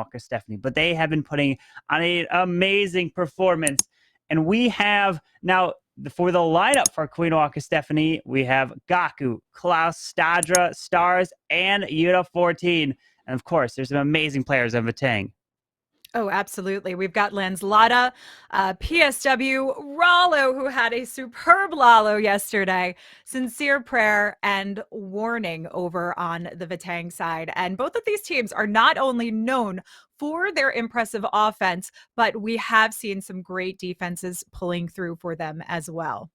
Walker Stephanie, but they have been putting on an amazing performance. And we have now, for the lineup for Queen Walker Stephanie, we have Gaku, Klaus, Stadra, Stars, and Yuta 14. And of course, there's some amazing players on VATANG. Oh, absolutely. We've got Lanzlotta, PSW, Rollo, who had a superb Lalo yesterday, Sincere Prayer, and Warning over on the VATANG side. And both of these teams are not only known for their impressive offense, but we have seen some great defenses pulling through for them as well.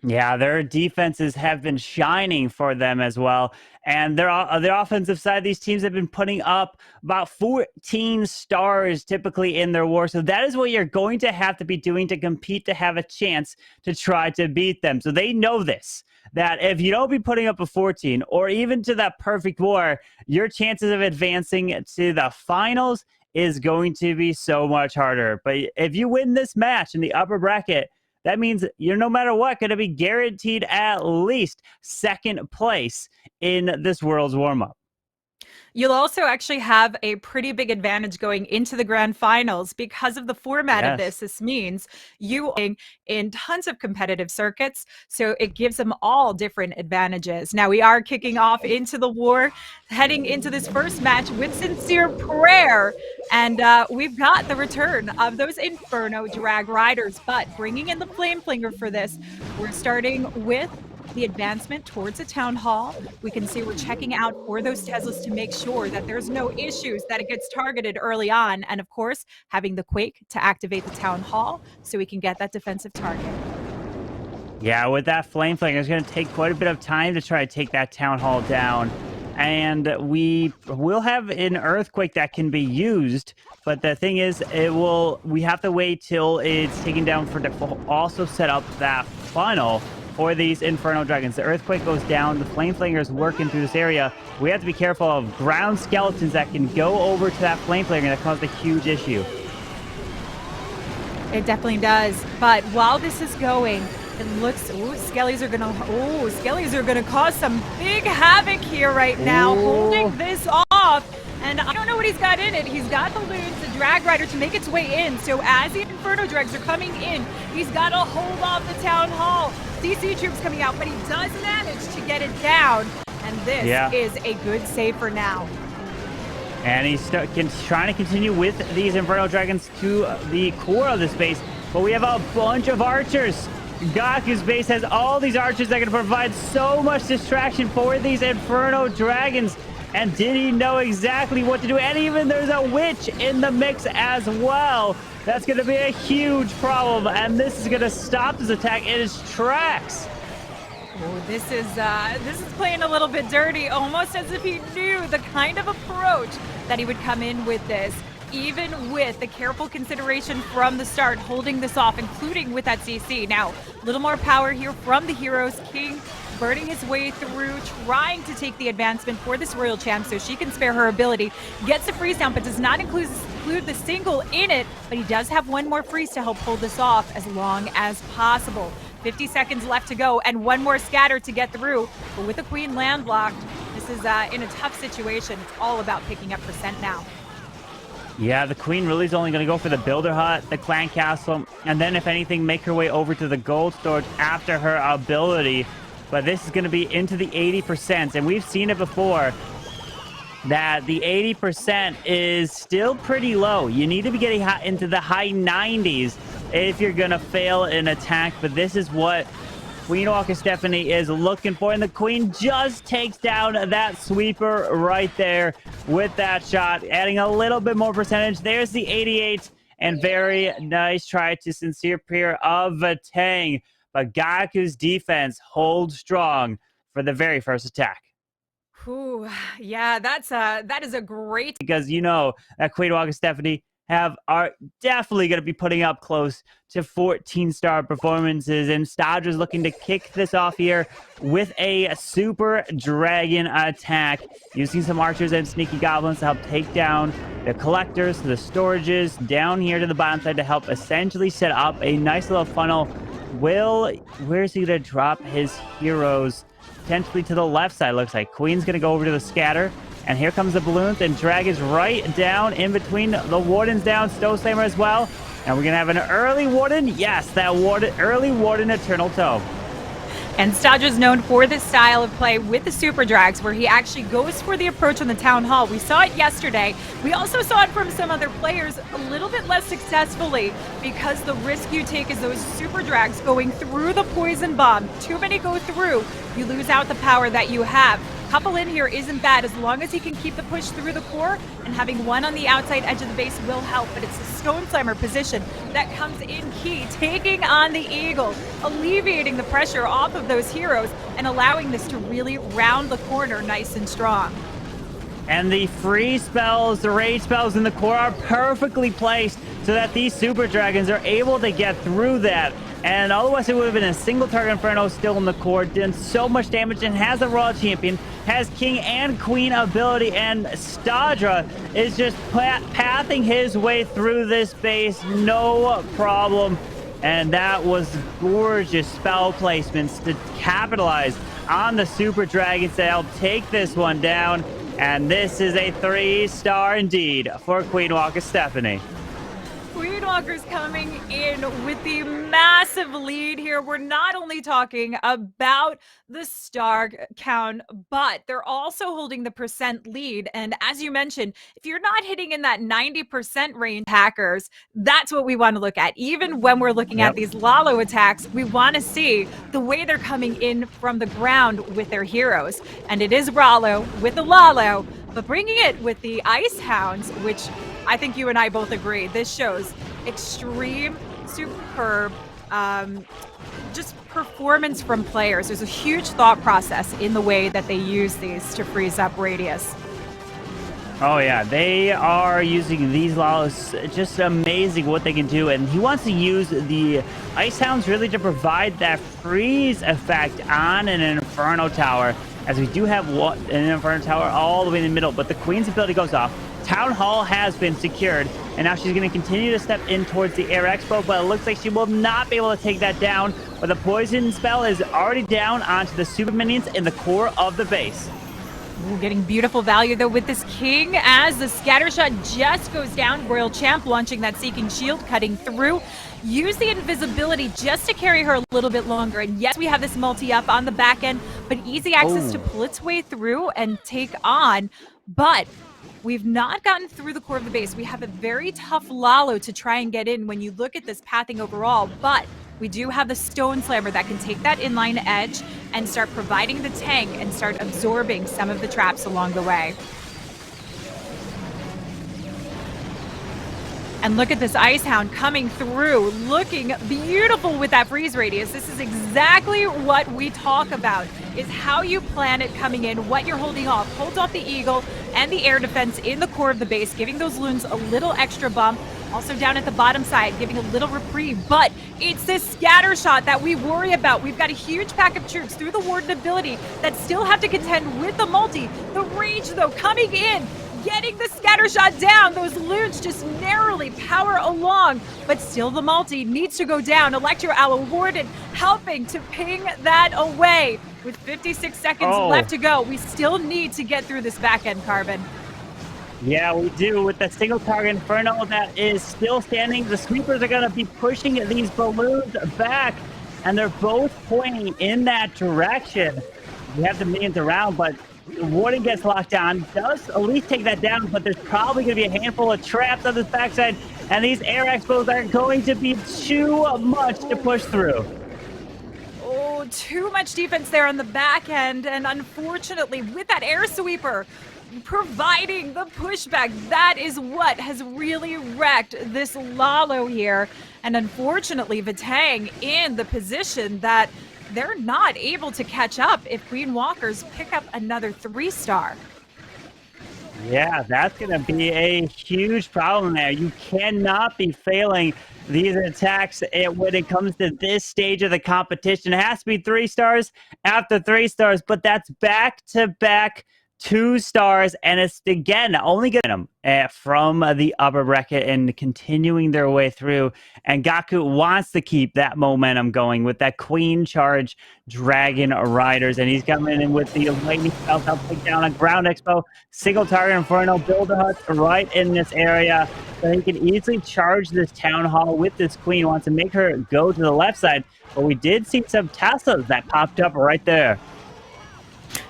Yeah, their defenses have been shining for them as well. And their offensive side, these teams have been putting up about 14 stars typically in their war. So that is what you're going to have to be doing to compete, to have a chance to try to beat them. So they know this, that if you don't be putting up a 14 or even to that perfect war, your chances of advancing to the finals is going to be so much harder. But if you win this match in the upper bracket, that means you're, no matter what, going to be guaranteed at least second place in this World's warm-up. You'll also actually have a pretty big advantage going into the grand finals because of the format of this. This means you are in tons of competitive circuits, so it gives them all different advantages. Now, we are kicking off into the war, heading into this first match with Sincere Prayer, and we've got the return of those Inferno Drag Riders, but bringing in the Flame Flinger for this, we're starting with the advancement towards a town hall. We can see we're checking out for those Teslas to make sure that there's no issues, that it gets targeted early on. And of course, having the Quake to activate the town hall so we can get that defensive target. Yeah, with that Flame Flinger, it's going to take quite a bit of time to try to take that town hall down. And we will have an Earthquake that can be used, but the thing is, we have to wait till it's taken down for to also set up that funnel for these Inferno Dragons. The Earthquake goes down, the Flame Flinger is working through this area. We have to be careful of ground skeletons that can go over to that Flame Flinger that cause a huge issue. It definitely does. But while this is going, it looks, Skellies are gonna cause some big havoc here right now, holding this off. And I don't know what he's got in it. He's got the loons, the Drag Rider to make its way in. So as the Inferno Drags are coming in, he's got to hold off the Town Hall. DC troops coming out, but he does manage to get it down. And this is a good save for now. And he's trying to continue with these Inferno Dragons to the core of the space. But we have a bunch of archers. Gaku's base has all these archers that can provide so much distraction for these Inferno Dragons. And did he know exactly what to do? And even there's a witch in the mix as well. That's going to be a huge problem. And this is going to stop this attack in its tracks. Oh, this is playing a little bit dirty, almost as if he knew the kind of approach that he would come in with this. Even with the careful consideration from the start, holding this off, including with that CC. Now, a little more power here from the heroes. King burning his way through, trying to take the advancement for this Royal Champ so she can spare her ability. Gets the freeze down, but does not include the single in it. But he does have one more freeze to help hold this off as long as possible. 50 seconds left to go, and one more scatter to get through. But with the Queen landlocked, this is in a tough situation. It's all about picking up percent now. Yeah, the Queen really is only going to go for the Builder Hut, the Clan Castle, and then, if anything, make her way over to the Gold Storage after her ability. But this is going to be into the 80%, and we've seen it before that the 80% is still pretty low. You need to be getting into the high 90s if you're going to fail an attack, but this is what Queen Walker Stephanie is looking for, and the Queen just takes down that sweeper right there with that shot, adding a little bit more percentage. There's the 88, and very nice try to Sincere Prayer of VATANG, but Gaku's defense holds strong for the very first attack. Ooh, yeah, that is a great, because you know that Queen Walker Stephanie are definitely going to be putting up close to 14-star performances, and Stadra's looking to kick this off here with a Super Dragon attack, using some archers and sneaky goblins to help take down the collectors, the storages down here to the bottom side to help essentially set up a nice little funnel. Where is he going to drop his heroes? Potentially to the left side, looks like. Queen's going to go over to the scatter, And here comes the balloons, and Dragon's right down in between. The Warden's down, Stone Slammer as well. And we're going to have an early Warden. Yes, that early Warden Eternal Tome. And Stadra's known for this style of play with the Super Drags, where he actually goes for the approach on the Town Hall. We saw it yesterday. We also saw it from some other players a little bit less successfully, because the risk you take is those Super Drags going through the Poison Bomb. Too many go through, you lose out the power that you have. Couple in here isn't bad as long as he can keep the push through the core, and having one on the outside edge of the base will help, but it's the Stone Slammer position that comes in key, taking on the Eagle, alleviating the pressure off of those heroes and allowing this to really round the corner nice and strong. And the free spells, the rage spells in the core are perfectly placed so that these Super Dragons are able to get through that. And otherwise it would have been a single target Inferno still in the core, doing so much damage, and has a Royal Champion, has King and Queen ability, and Stadra is just pathing his way through this base, no problem. And that was gorgeous spell placements to capitalize on the Super Dragons to help take this one down. And this is a 3-star indeed for Queen Walker Stephanie. Queen Walker's coming in with the massive lead here. We're not only talking about the star count, but they're also holding the percent lead. And as you mentioned, if you're not hitting in that 90% range, hackers, that's what we want to look at. Even when we're looking at these Lalo attacks, we want to see the way they're coming in from the ground with their heroes. And it is Rallo with the Lalo, but bringing it with the Ice Hounds, which I think you and I both agree, this shows extreme, superb, just performance from players. There's a huge thought process in the way that they use these to freeze up radius. Oh yeah, they are using these Lalos, just amazing what they can do. And he wants to use the Ice Hounds really to provide that freeze effect on an Inferno Tower, as we do have an Inferno Tower all the way in the middle, but the Queen's ability goes off. Town Hall has been secured, and now she's going to continue to step in towards the Air Expo, but it looks like she will not be able to take that down. But the poison spell is already down onto the super minions in the core of the base. Ooh, getting beautiful value though with this King as the scatter shot just goes down. Royal Champ launching that Seeking Shield, cutting through. Use the invisibility just to carry her a little bit longer. And yes, we have this multi-up on the back end, but easy access to pull its way through and take on. But we've not gotten through the core of the base. We have a very tough Lalo to try and get in when you look at this pathing overall, but we do have the Stone Slammer that can take that inline edge and start providing the tank and start absorbing some of the traps along the way. And look at this Ice Hound coming through, looking beautiful with that freeze radius. This is exactly what we talk about, is how you plan it coming in, what you're holding off. Holds off the Eagle and the air defense in the core of the base, giving those loons a little extra bump. Also down at the bottom side, giving a little reprieve. But it's this scatter shot that we worry about. We've got a huge pack of troops through the Warden ability that still have to contend with the multi. The Rage, though, coming in, getting the scatter shot down. Those loons just narrowly power along, but still the multi needs to go down. Electro Owl Warden helping to ping that away. With 56 seconds left to go, we still need to get through this back end, Carbon. Yeah, we do. With the single target Inferno that is still standing, the sweepers are going to be pushing these balloons back, and they're both pointing in that direction. We have the minions around, but the Warden gets locked down, does at least take that down, but there's probably going to be a handful of traps on this backside, and these air expos are going to be too much to push through. Oh, too much defense there on the back end, and unfortunately, with that air sweeper providing the pushback, that is what has really wrecked this Lalo here. And unfortunately, Vatang in the position that they're not able to catch up if Queen Walkers pick up another 3-star. Yeah, that's going to be a huge problem there. You cannot be failing these attacks when it comes to this stage of the competition. It has to be 3 stars after 3 stars, but that's back-to-back 2 stars, and it's again only getting them from the upper bracket and continuing their way through. And Gaku wants to keep that momentum going with that Queen Charge Dragon Riders, and he's coming in with the lightning spell to take down a Ground Expo, single target Inferno, Builder Huts right in this area, so he can easily charge this Town Hall with this Queen. Wants to make her go to the left side, but we did see some Teslas that popped up right there.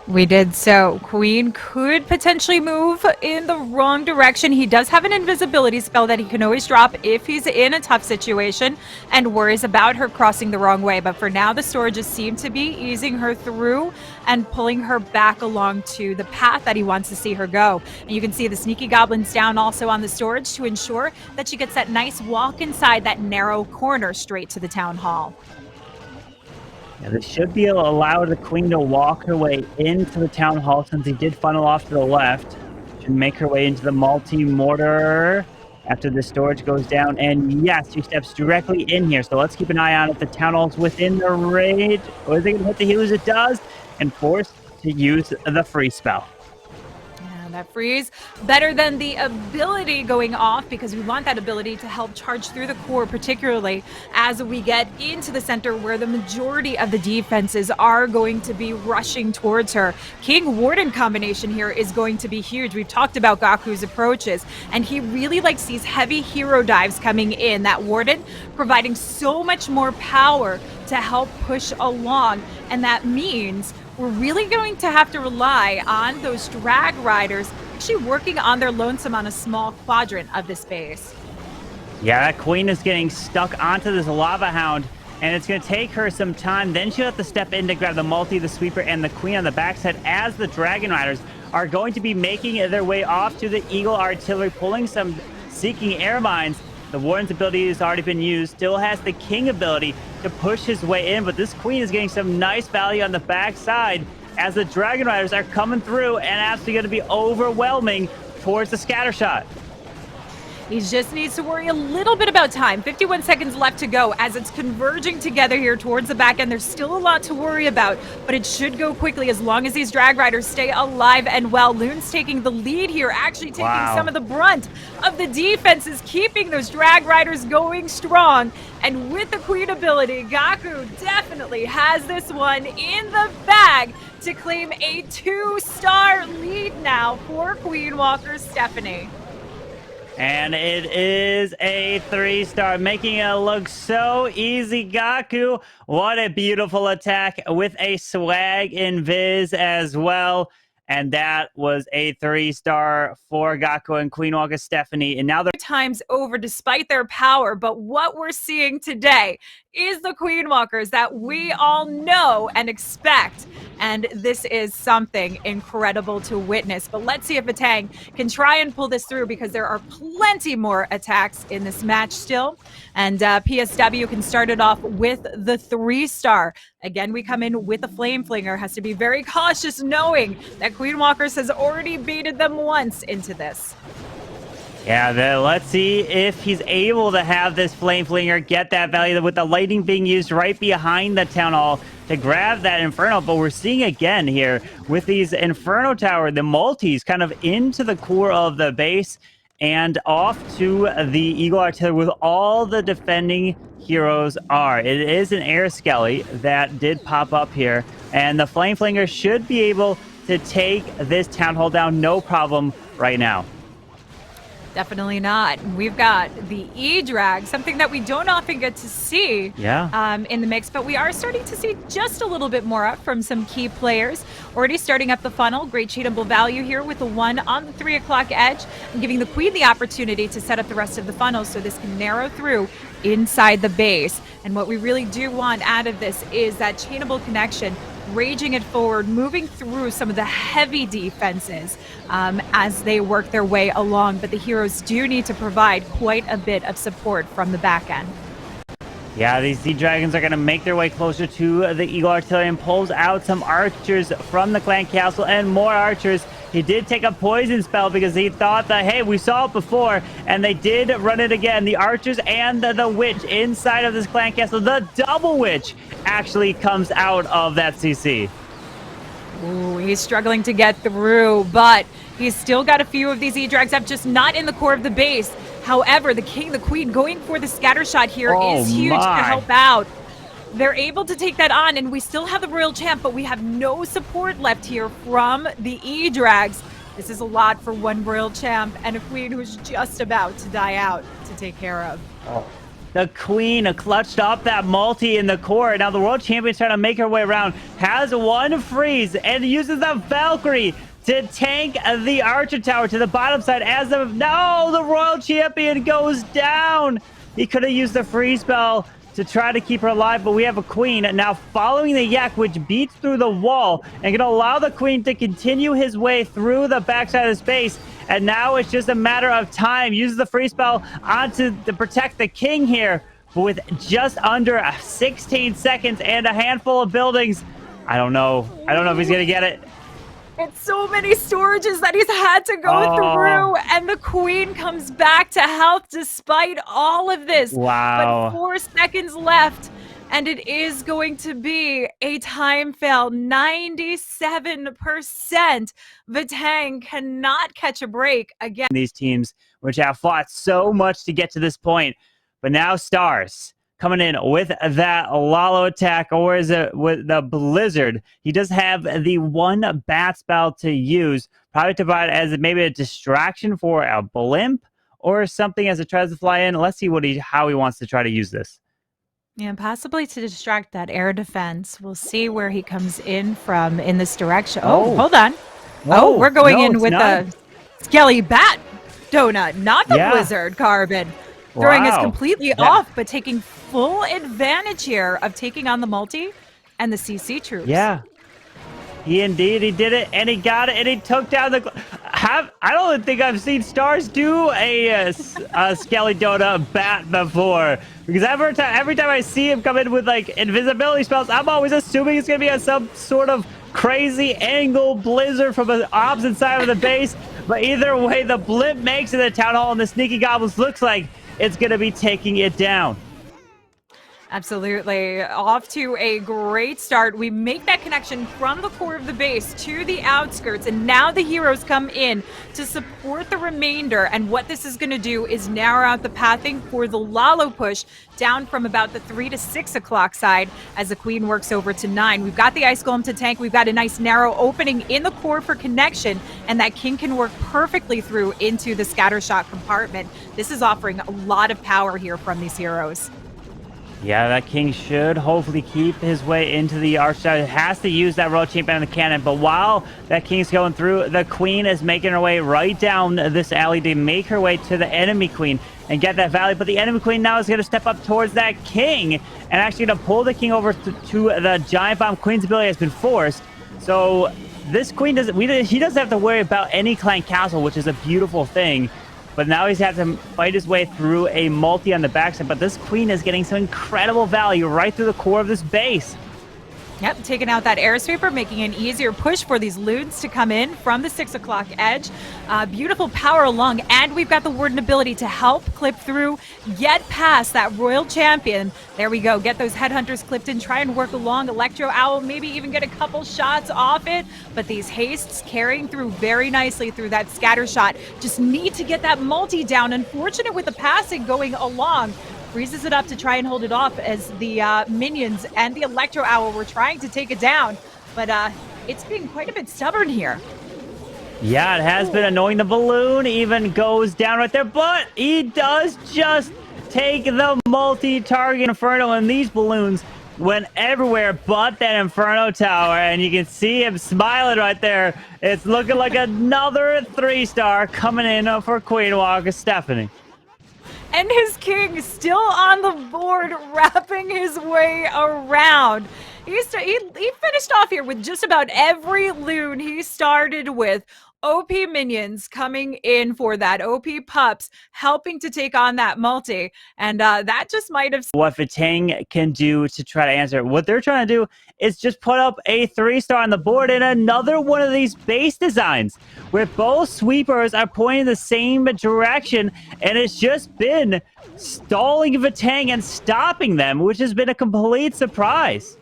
We did so. Queen could potentially move in the wrong direction. He does have an invisibility spell that he can always drop if he's in a tough situation and worries about her crossing the wrong way. But for now, the storages seem to be easing her through and pulling her back along to the path that he wants to see her go. And you can see the sneaky goblins down also on the storage to ensure that she gets that nice walk inside that narrow corner straight to the town hall. Yeah, this should be allow the Queen to walk her way into the Town Hall since he did funnel off to the left. Should make her way into the multi-mortar after the storage goes down. And yes, she steps directly in here. So let's keep an eye on if the Town Hall's within the range. Or is it going to hit the healers? It does. And forced to use the freeze spell. That freeze better than the ability going off, because we want that ability to help charge through the core, particularly as we get into the center where the majority of the defenses are going to be rushing towards her. King Warden combination here is going to be huge. We've talked about Gaku's approaches, and he really likes these heavy hero dives coming in. That Warden providing so much more power to help push along, and that means we're really going to have to rely on those drag riders actually working on their lonesome on a small quadrant of this base. Yeah, that Queen is getting stuck onto this Lava Hound, and it's going to take her some time. Then she'll have to step in to grab the multi, the sweeper, and the Queen on the backside as the Dragon Riders are going to be making their way off to the Eagle Artillery, pulling some Seeking Air Mines. The Warden's ability has already been used. Still has the King ability to push his way in, but this Queen is getting some nice value on the backside as the Dragon Riders are coming through and absolutely going to be overwhelming towards the scatter shot. He just needs to worry a little bit about time. 51 seconds left to go as it's converging together here towards the back end. There's still a lot to worry about, but it should go quickly as long as these drag riders stay alive and well. Loon's taking the lead here, actually taking some of the brunt of the defenses, keeping those drag riders going strong. And with the Queen ability, Gaku definitely has this one in the bag to claim a 2-star lead now for Queen Walker Stephanie. And it is a 3-star, making it look so easy. Gaku, what a beautiful attack with a swag invis as well. And that was a 3-star for Gaku and Queen Walker Stephanie. And now they're times over despite their power. But what we're seeing today is the Queen Walkers that we all know and expect. And this is something incredible to witness. But let's see if VATANG can try and pull this through, because there are plenty more attacks in this match still. And PSW can start it off with the 3-star. Again, we come in with a Flame Flinger. Has to be very cautious knowing that Queen Walkers has already baited them once into this. Yeah, let's see if he's able to have this Flame Flinger get that value with the lightning being used right behind the Town Hall to grab that Inferno. But we're seeing again here with these Inferno Tower, the multis kind of into the core of the base and off to the Eagle Artillery with all the defending heroes are. It is an Air Skelly that did pop up here, and the Flame Flinger should be able to take this Town Hall down no problem right now. Definitely not. We've got the E-Drag, something that we don't often get to see in the mix, but we are starting to see just a little bit more up from some key players. Already starting up the funnel. Great cheatable value here with the 1 on the 3 o'clock edge, and giving the Queen the opportunity to set up the rest of the funnel so this can narrow through inside the base. And what we really do want out of this is that chainable connection, raging it forward, moving through some of the heavy defenses as they work their way along. But the heroes do need to provide quite a bit of support from the back end. Yeah, these Sea Dragons are going to make their way closer to the Eagle Artillery and pulls out some archers from the clan castle and more archers. He did take a poison spell because he thought that, hey, we saw it before, and they did run it again. The archers and the witch inside of this clan castle. The double witch actually comes out of that CC. Ooh, he's struggling to get through, but he's still got a few of these E-Drags up, just not in the core of the base. However, the king, the queen, going for the scatter shot here is huge to help out. They're able to take that on, and we still have the royal champ, but we have no support left here from the E-Drags. This is a lot for one royal champ and a queen who's just about to die out to take care of. Oh. The queen clutched up that multi in the core. Now the world champion's trying to make her way around. Has one freeze and uses the Valkyrie to tank the archer tower to the bottom side. As of no, the royal champion goes down. He could have used the freeze spell to try to keep her alive, but we have a queen now following the yak, which beats through the wall and can allow the queen to continue his way through the backside of the space. And now it's just a matter of time. Uses the free spell to protect the king here, but with just under 16 seconds and a handful of buildings. I don't know if he's gonna get it. It's so many storages that he's had to go through, and the queen comes back to health despite all of this. Wow. But 4 seconds left, and it is going to be a time fail. 97%. VATANG cannot catch a break again. These teams, which have fought so much to get to this point, but now Stars coming in with that Lalo attack, or is it with the Blizzard? He does have the one bat spell to use, probably to provide as maybe a distraction for a blimp or something as it tries to fly in. Let's see how he wants to try to use this. Yeah, possibly to distract that air defense. We'll see where he comes in from in this direction. Oh, hold on. Oh, we're going in with the Skelly Bat Donut, not the Blizzard Carbon. Throwing us completely off, but taking full advantage here of taking on the multi and the CC troops. Yeah. He did it, and he got it, and he took down the... I don't think I've seen Stars do a Skelly Donut bat before. Because every time I see him come in with, like, invisibility spells, I'm always assuming it's going to be some sort of crazy angle blizzard from the opposite side of the base. But either way, the blimp makes it to the Town Hall, and the Sneaky Goblins looks like it's going to be taking it down. Absolutely. Off to a great start. We make that connection from the core of the base to the outskirts, and now the heroes come in to support the remainder. And what this is going to do is narrow out the pathing for the Lalo push down from about the 3 to 6 o'clock side as the queen works over to 9. We've got the Ice Golem to tank. We've got a nice narrow opening in the core for connection, and that king can work perfectly through into the scatter shot compartment. This is offering a lot of power here from these heroes. Yeah, that king should hopefully keep his way into the arch side. It has to use that royal champion and the cannon, but while that king's going through, the queen is making her way right down this alley to make her way to the enemy queen and get that valley. But the enemy queen now is going to step up towards that king and actually going to pull the king over to the giant bomb. Queen's ability has been forced, so this queen he doesn't have to worry about any clan castle, which is a beautiful thing. But now he's had to fight his way through a multi on the backside. But this queen is getting some incredible value right through the core of this base. Yep, taking out that air sweeper, making an easier push for these loons to come in from the 6 o'clock edge. Beautiful power along, and we've got the warden ability to help clip through, get past that royal champion. There we go, get those headhunters clipped in, try and work along. Electro Owl, maybe even get a couple shots off it, but these hastes carrying through very nicely through that scatter shot. Just need to get that multi down. Unfortunate with the passing going along. Freezes it up to try and hold it off as the minions and the Electro Owl were trying to take it down. But it's being quite a bit stubborn here. Yeah, it has been annoying. The balloon even goes down right there, but he does just take the multi-target Inferno, and these balloons went everywhere but that Inferno tower, and you can see him smiling right there. It's looking like another 3-star coming in for Queen Walker Stephanie. And his king still on the board, wrapping his way around. He finished off here with just about every loon he started with. OP minions coming in for that. OP pups helping to take on that multi. And that just might have... What VATANG can do to try to answer it. What they're trying to do is just put up a 3-star on the board in another one of these base designs where both sweepers are pointing the same direction, and it's just been stalling VATANG and stopping them, which has been a complete surprise.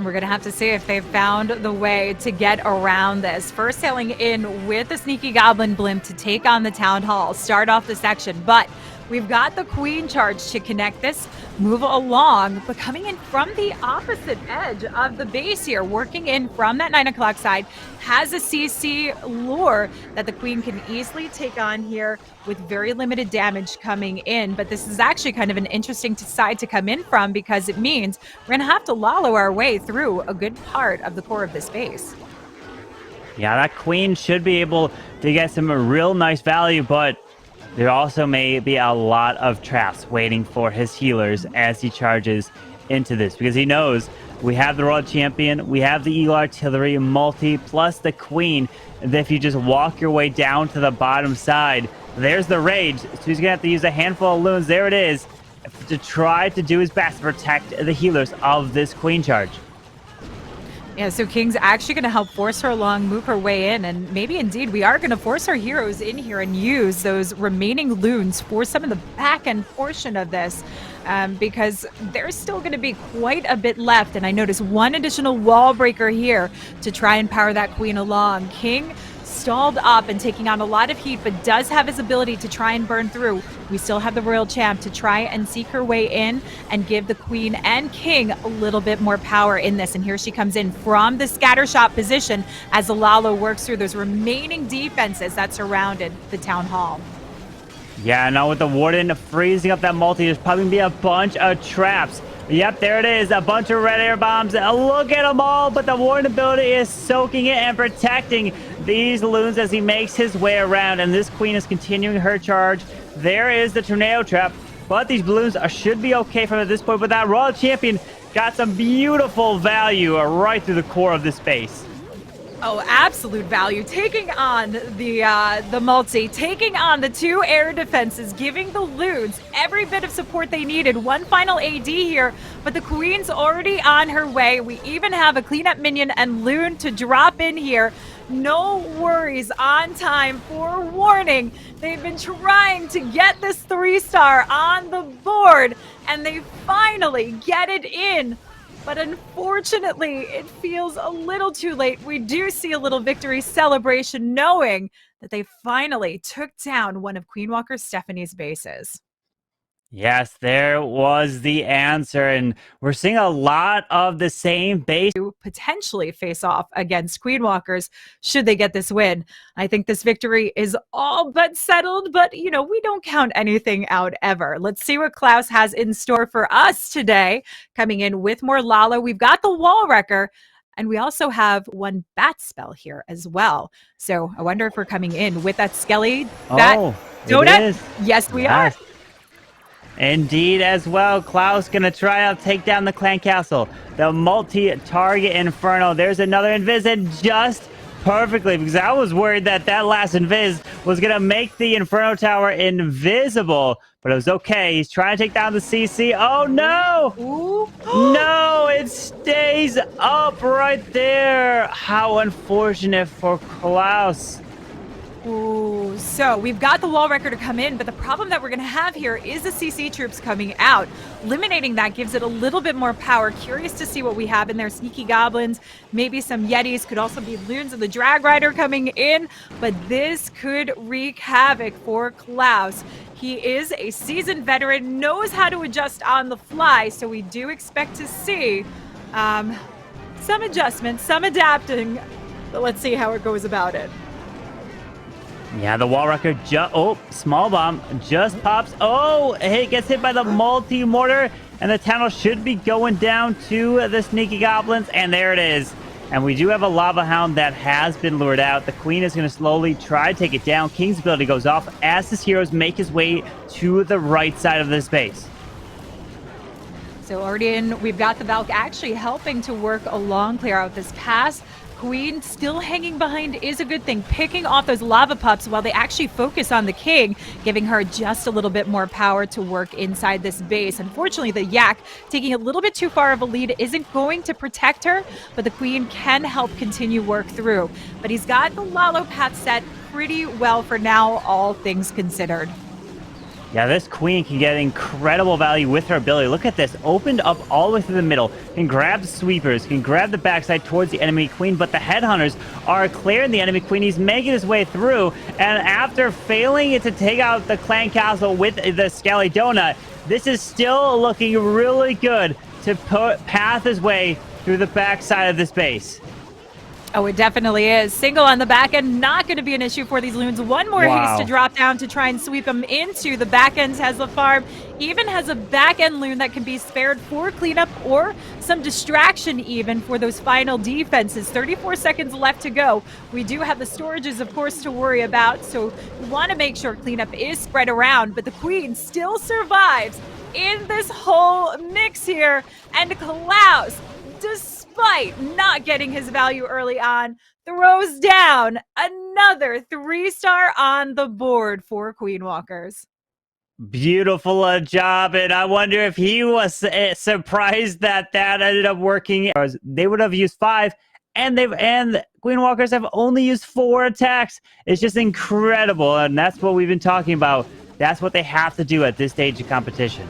We're going to have to see if they've found the way to get around this. First sailing in with the Sneaky Goblin Blimp to take on the Town Hall, start off the section. But we've got the Queen charge to connect this, move along, but coming in from the opposite edge of the base here, working in from that 9 o'clock side, has a CC lure that the Queen can easily take on here with very limited damage coming in. But this is actually kind of an interesting side to come in from, because it means we're going to have to lollo our way through a good part of the core of this base. Yeah, that Queen should be able to get some real nice value, but there also may be a lot of traps waiting for his healers as he charges into this, because he knows we have the Royal Champion, we have the Eagle Artillery, multi, plus the Queen. And if you just walk your way down to the bottom side, there's the Rage. So he's going to have to use a handful of loons, there it is, to try to do his best to protect the healers of this Queen charge. Yeah, so King's actually going to help force her along, move her way in, and maybe indeed we are going to force our heroes in here and use those remaining loons for some of the back end portion of this, because there's still going to be quite a bit left. And I notice one additional wall breaker here to try and power that Queen along. King stalled up and taking on a lot of heat, but does have his ability to try and burn through. We still have the Royal Champ to try and seek her way in and give the Queen and King a little bit more power in this. And here she comes in from the scatter shot position as the Lalo works through those remaining defenses that surrounded the Town Hall. Yeah, now with the Warden freezing up that multi, there's probably going to be a bunch of traps. Yep, there it is. A bunch of red air bombs. Look at them all, but the Warden ability is soaking it and protecting these loons as he makes his way around. And this Queen is continuing her charge. There is the Tornado Trap, but these balloons should be okay from at this point. But that Royal Champion got some beautiful value right through the core of this base. Oh, absolute value. Taking on the multi, taking on the 2 air defenses, giving the loons every bit of support they needed. One final AD here, but the Queen's already on her way. We even have a cleanup minion and loon to drop in here. No worries, on time. Forewarning, they've been trying to get this 3-star on the board, and they finally get it in. But unfortunately, it feels a little too late. We do see a little victory celebration, knowing that they finally took down one of Queen Walker Stephanie's bases. Yes, there was the answer, and we're seeing a lot of the same base To potentially face off against Queen Walkers should they get this win. I think this victory is all but settled, but you know, we don't count anything out ever. Let's see what Klaus has in store for us today. Coming in with more Lala, we've got the Wall Wrecker, and we also have one bat spell here as well. So I wonder if we're coming in with that Skelly bat donut. Yes, we are. Indeed as well. Klaus gonna try out take down the clan castle. The multi-target inferno. There's another invis and just perfectly, because I was worried that that last invis was gonna make the inferno tower invisible, but it was okay. He's trying to take down the CC. Oh no! No, it stays up right there. How unfortunate for Klaus. Ooh, so we've got the Wall Wrecker to come in, but the problem that we're going to have here is the CC troops coming out. Eliminating that gives it a little bit more power. Curious to see what we have in there. Sneaky Goblins, maybe some Yetis, could also be Loons of the Drag Rider coming in, but this could wreak havoc for Klaus. He is a seasoned veteran, knows how to adjust on the fly, so we do expect to see some adjustments, some adapting, but let's see how it goes about it. Yeah, the Wall Wrecker small bomb just pops. Oh, it gets hit by the multi-mortar, and the tunnel should be going down to the Sneaky Goblins, and there it is. And we do have a Lava Hound that has been lured out. The Queen is going to slowly try to take it down. King's ability goes off as his heroes make his way to the right side of this base. So already in, we've got the Valk actually helping to work along, clear out this pass. Queen still hanging behind is a good thing, picking off those lava pups while they actually focus on the King, giving her just a little bit more power to work inside this base. Unfortunately, the Yak taking a little bit too far of a lead isn't going to protect her, but the Queen can help continue work through. But he's got the Lalo path set pretty well for now, all things considered. Yeah, this queen can get incredible value with her ability. Look at this. Opened up all the way through the middle. Can grab sweepers. Can grab the backside towards the enemy queen. But the headhunters are clearing the enemy queen. He's making his way through. And after failing to take out the clan castle with the Skelly Donut, this is still looking really good to path his way through the backside of this base. Oh, it definitely is. Single on the back end, not going to be an issue for these loons. One more haste to drop down to try and sweep them into the back end. Has the farm, even has a back end loon that can be spared for cleanup or some distraction even for those final defenses. 34 seconds left to go. We do have the storages, of course, to worry about, so we want to make sure cleanup is spread around, but the queen still survives in this whole mix here. And Klaus, despite not getting his value early on, throws down another 3-star on the board for Queen Walkers. Beautiful job, and I wonder if he was surprised that ended up working. They would have used 5, and Queen Walkers have only used 4 attacks. It's just incredible, and that's what we've been talking about. That's what they have to do at this stage of competition.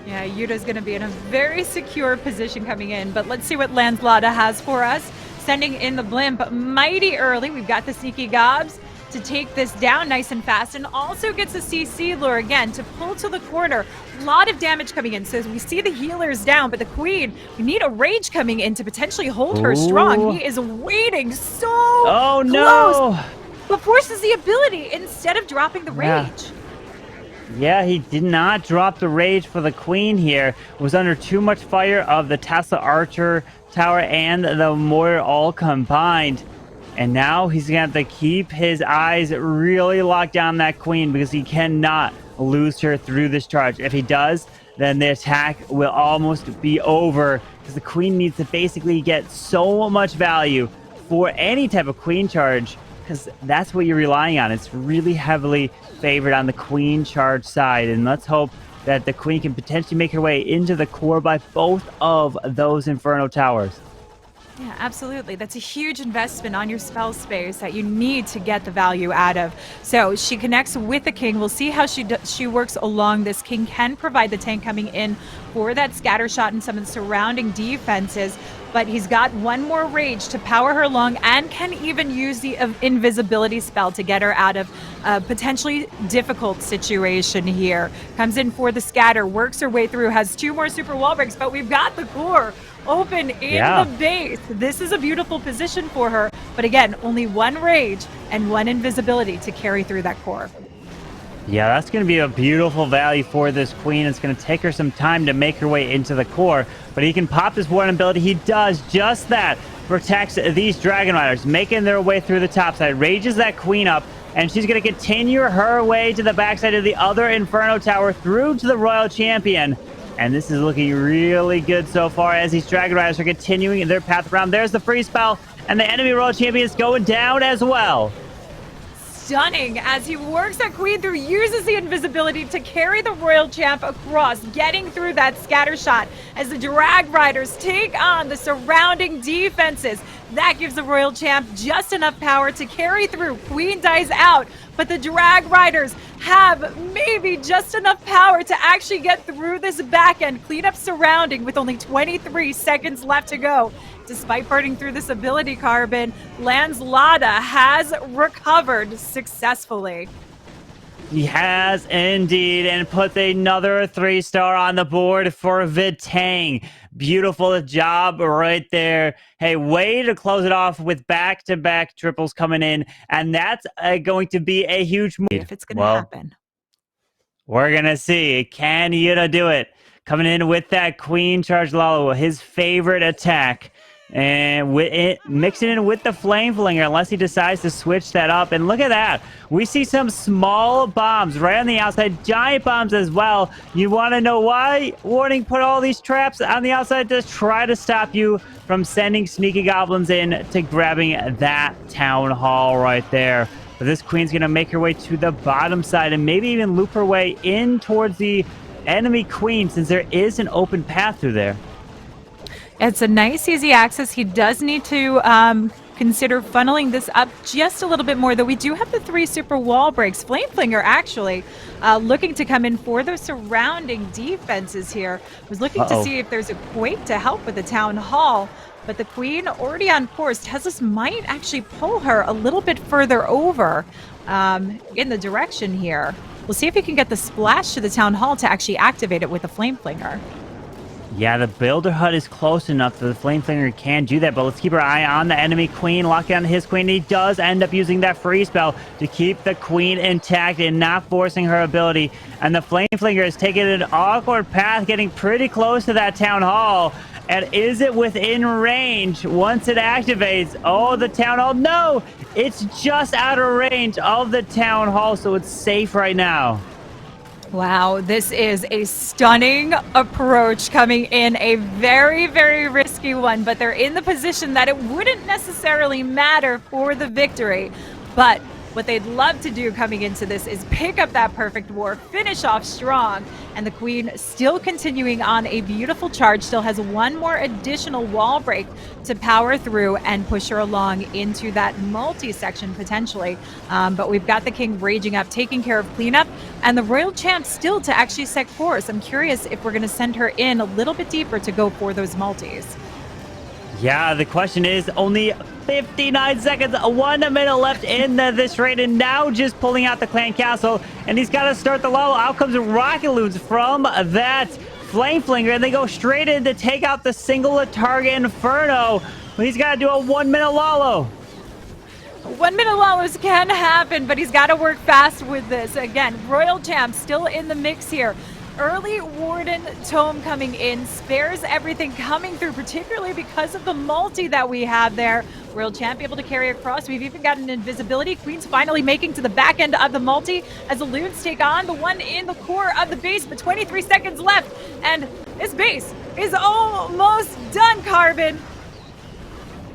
Yeah, Yuta's going to be in a very secure position coming in, but let's see what Lanslada has for us. Sending in the blimp mighty early. We've got the sneaky gobs to take this down nice and fast, and also gets a CC lure again to pull to the corner. A lot of damage coming in, so as we see the healers down, but the queen, we need a rage coming in to potentially hold her strong. He is waiting so close, no, but forces the ability instead of dropping the rage. Yeah, he did not drop the rage for the queen here. Was under too much fire of the Tesla Archer Tower and the mortar all combined. And now he's going to have to keep his eyes really locked down that queen because he cannot lose her through this charge. If he does, then the attack will almost be over because the queen needs to basically get so much value for any type of queen charge, because that's what you're relying on. It's really heavily favored on the queen charge side, and let's hope that the queen can potentially make her way into the core by both of those Inferno Towers. Yeah, absolutely. That's a huge investment on your spell space that you need to get the value out of. So she connects with the king. We'll see how she works along this. King can provide the tank coming in for that scatter shot and some of the surrounding defenses, but he's got one more rage to power her along and can even use the invisibility spell to get her out of a potentially difficult situation here. Comes in for the scatter, works her way through, has 2 more super wall breaks, but we've got the core open in the base. This is a beautiful position for her, but again, only 1 rage and 1 invisibility to carry through that core. Yeah, that's going to be a beautiful value for this queen. It's going to take her some time to make her way into the core, but he can pop this warden ability. He does just that. Protects these Dragon Riders, making their way through the top side. Rages that queen up, and she's going to continue her way to the backside of the other Inferno Tower through to the Royal Champion. And this is looking really good so far as these Dragon Riders are continuing their path around. There's the free spell, and the enemy Royal Champion is going down as well. Stunning as he works that queen through, uses the invisibility to carry the royal champ across, getting through that scatter shot as the drag riders take on the surrounding defenses. That gives the royal champ just enough power to carry through. Queen dies out, but the drag riders have maybe just enough power to actually get through this back end. Clean up surrounding with only 23 seconds left to go. Despite burning through this ability carbon, Lanslada has recovered successfully. He has indeed, and puts another 3-star on the board for VATANG. Beautiful job right there. Hey, way to close it off with back-to-back triples coming in, and that's going to be a huge move. If it's going to happen. We're going to see. Can Yuta do it? Coming in with that Queen Charge Lalo, his favorite attack. And with it, mixing it with the Flame Flinger, unless he decides to switch that up. And look at that. We see some small bombs right on the outside. Giant bombs as well. You want to know why? Warning, put all these traps on the outside to try to stop you from sending sneaky goblins in to grabbing that town hall right there. But this queen's going to make her way to the bottom side and maybe even loop her way in towards the enemy queen, since there is an open path through there. It's a nice, easy access. He does need to consider funneling this up just a little bit more, though we do have the 3 super wall breaks. Flameflinger actually looking to come in for the surrounding defenses here. Was looking to see if there's a quake to help with the town hall, but the queen already on course. Teslas might actually pull her a little bit further over in the direction here. We'll see if he can get the splash to the town hall to actually activate it with a Flameflinger. Yeah, the Builder Hut is close enough that the Flameflinger can do that, but let's keep our eye on the enemy queen, locking on his queen. He does end up using that free spell to keep the queen intact and not forcing her ability. And the Flameflinger is taking an awkward path, getting pretty close to that town hall. And is it within range once it activates? Oh, the town hall. No, it's just out of range of the town hall, so it's safe right now. Wow, this is a stunning approach coming in, a very, very risky one, but they're in the position that it wouldn't necessarily matter for the victory. But what they'd love to do coming into this is pick up that perfect war, finish off strong, and the queen still continuing on a beautiful charge, still has one more additional wall break to power through and push her along into that multi-section potentially. But we've got the king raging up, taking care of cleanup, and the royal champ still to actually set course. I'm curious if we're going to send her in a little bit deeper to go for those multis. Yeah, the question is only 59 seconds, 1 minute left in this raid, and now just pulling out the clan castle, and he's got to start the lull. Out comes rocket loons from that Flameflinger, and they go straight in to take out the single target Inferno. But he's got to do a 1 minute lollo. 1 minute lollos can happen, but he's got to work fast with this. Again, Royal Champ still in the mix here. Early Warden Tome coming in, spares everything coming through, particularly because of the multi that we have there. Royal Champ able to carry across. We've even got an invisibility. Queen's finally making to the back end of the multi as the loons take on the one in the core of the base, but 23 seconds left, and this base is almost done, Carbon.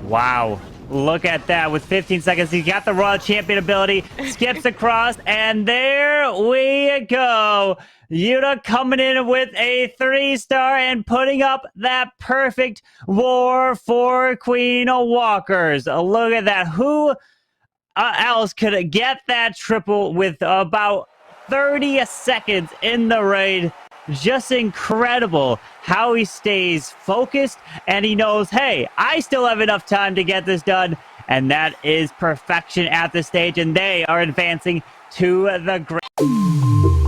Wow. Look at that. With 15 seconds, he got the Royal Champion ability, skips across, and there we go. Yuta coming in with a 3-star and putting up that perfect war for Queen Walkers. Look at that. Who else could get that triple with about 30 seconds in the raid? Just incredible how he stays focused, and he knows, hey, I still have enough time to get this done, and that is perfection at this stage, and they are advancing to the great.